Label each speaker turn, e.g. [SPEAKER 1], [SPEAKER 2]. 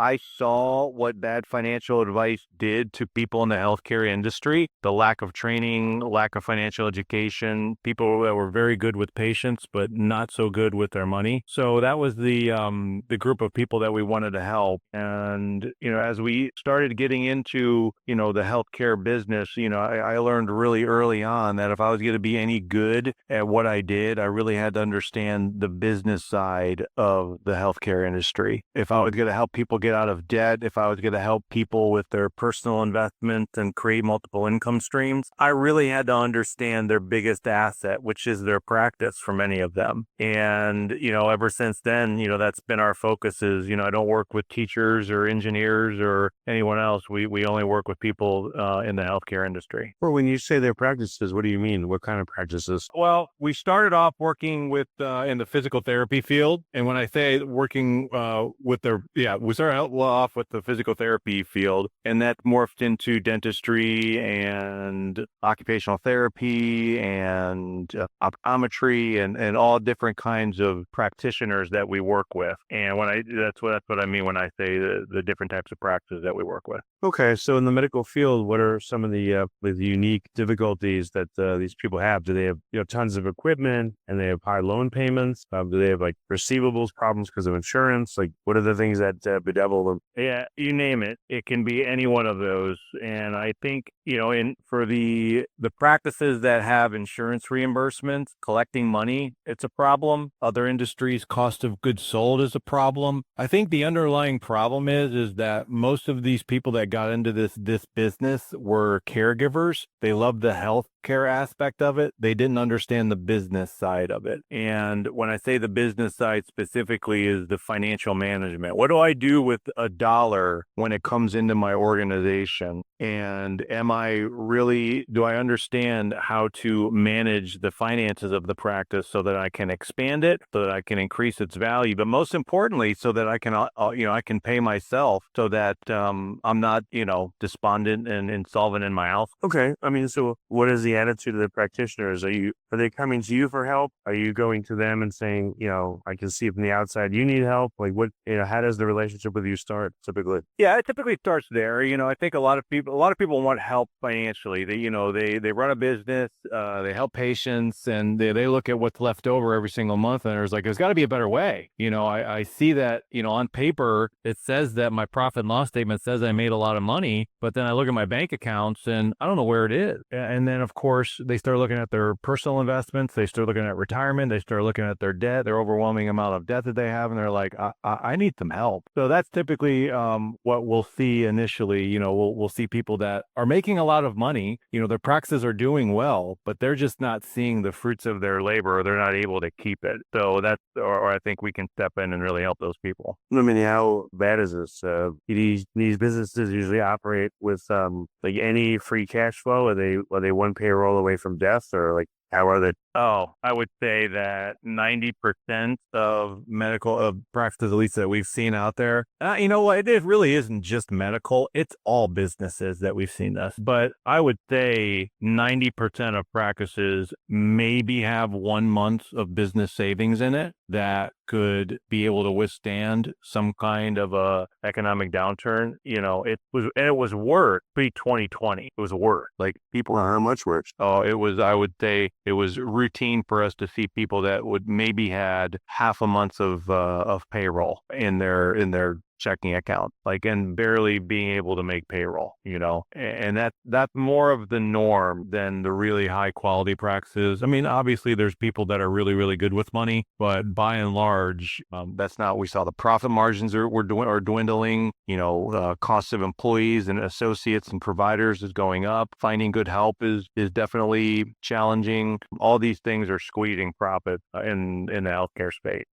[SPEAKER 1] I saw what bad financial advice did to people in the healthcare industry, the lack of training, lack of financial education, people that were very good with patients, but not so good with their money. So that was the group of people that we wanted to help. And, as we started getting into, the healthcare business, I learned really early on that if I was going to be any good at what I did, I really had to understand the business side of the healthcare industry. If I was going to help people get out of debt, if I was going to help people with their personal investments and create multiple income streams, I really had to understand their biggest asset, which is their practice for many of them. And, ever since then, that's been our focus is, I don't work with teachers or engineers or anyone else. We only work with people in the healthcare industry.
[SPEAKER 2] Or when you say their practices, what do you mean? What kind of practices?
[SPEAKER 1] Well, we started off working with in the physical therapy field, and when I say working we started off with the physical therapy field, and that morphed into dentistry and occupational therapy and optometry and all different kinds of practitioners that we work with. And that's what I mean when I say the different types of practices that we work with.
[SPEAKER 2] Okay, so in the medical field, what are some of the unique difficulties that these people have? Do they have tons of equipment and they have high loan payments? Do they have like receivables problems because of insurance? Like, what are the things that bedevil them?
[SPEAKER 1] Yeah, you name it. It can be any one of those. And I think, for the practices that have insurance reimbursements, collecting money, it's a problem. Other industries, cost of goods sold is a problem. I think the underlying problem is that most of these people that got into this business were caregivers. They loved the healthcare aspect of it. They didn't understand the business side of it. And when I say the business side specifically is the financial management. What do I do with a dollar when it comes into my organization? And do I understand how to manage the finances of the practice so that I can expand it, so that I can increase its value, but most importantly, so that I can, I can pay myself so that I'm not, despondent and insolvent in my house.
[SPEAKER 2] Okay, I mean, so what is the attitude of the practitioners? Are they coming to you for help? Are you going to them and saying, I can see from the outside you need help? Like, what, how does the relationship with you start typically?
[SPEAKER 1] Yeah, it typically starts there. I think a lot of people want help financially. They run a business, they help patients, and they look at what's left over every single month, and there's got to be a better way. I see that, on paper, it says that my profit and loss statement says I made a lot of money, but then I look at my bank accounts and I don't know where it is. And then, of course, they start looking at their personal investments, they start looking at retirement, they start looking at their debt, their overwhelming amount of debt that they have, and they're like, I need some help. So that's typically what we'll see initially. We'll see people that are making a lot of money, their practices are doing well, but they're just not seeing the fruits of their labor, or they're not able to keep it. So or I think we can step in and really help those people.
[SPEAKER 2] I mean, how bad is this? These businesses usually operate with like any free cash flow. Are they one payroll away from death, or like how are they?
[SPEAKER 1] Oh, I would say that 90% of medical practices, at least that we've seen out there, you know what? It really isn't just medical. It's all businesses that we've seen this. But I would say 90% of practices maybe have 1 month of business savings in it that could be able to withstand some kind of a economic downturn. It was worse pre-2020. It was worse. Like people,
[SPEAKER 2] How much worse?
[SPEAKER 1] oh, I would say it was routine for us to see people that would maybe had half a month of payroll in their checking account, and barely being able to make payroll, and that's more of the norm than the really high quality practices. I mean, obviously there's people that are really, really good with money, but by and large, that's not what we saw. The profit margins are dwindling, costs of employees and associates and providers is going up. Finding good help is definitely challenging. All these things are squeezing profit in the healthcare space.